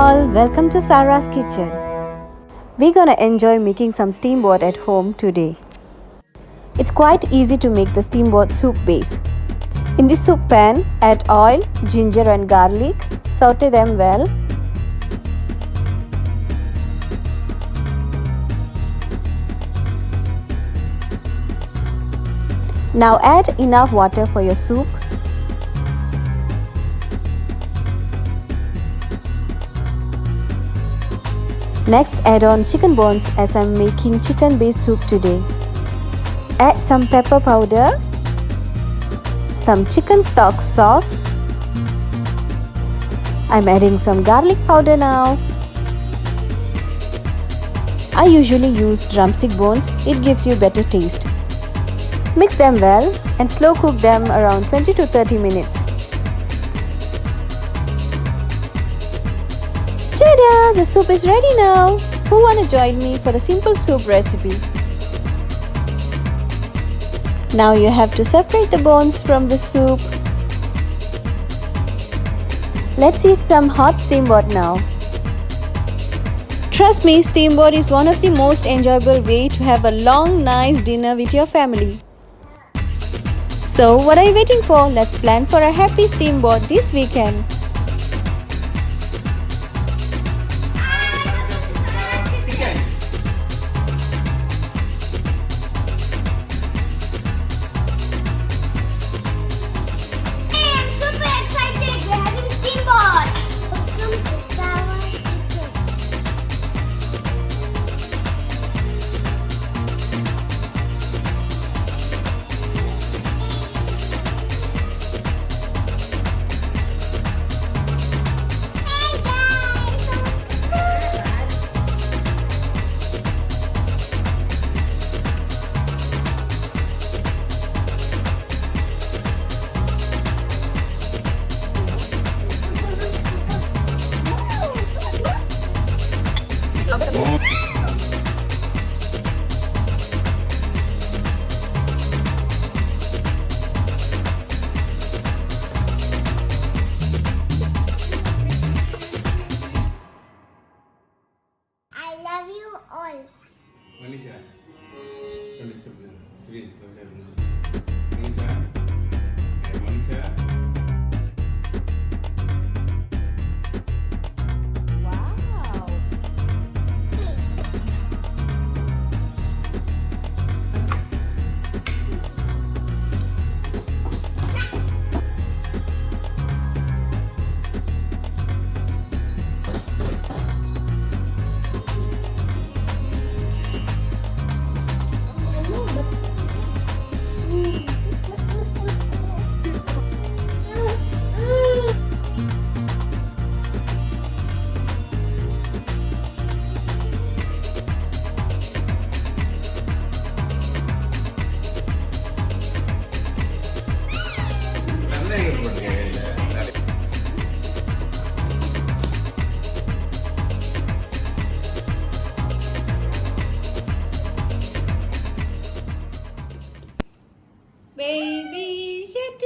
all, welcome to Sara's kitchen. We're gonna enjoy making some steamboat at home today. It's quite easy to make the steamboat soup base. In the soup pan, add oil, ginger and garlic, saute them well. Now add enough water for your soup. Next, add on chicken bones as I'm making chicken based soup today. Add some pepper powder, some chicken stock sauce. I'm adding some garlic powder now. I usually use drumstick bones, it gives you better taste. Mix them well and slow cook them around 20 to 30 minutes. Ta-da! The soup is ready now! Who wanna join me for the simple soup recipe? Now you have to separate the bones from the soup. Let's eat some hot steamboat now. Trust me, steamboat is one of the most enjoyable way to have a long, nice dinner with your family. So what are you waiting for? Let's plan for a happy steamboat this weekend. I love you all. Manisha. Sweet. Manisha. Wow! Baby shark,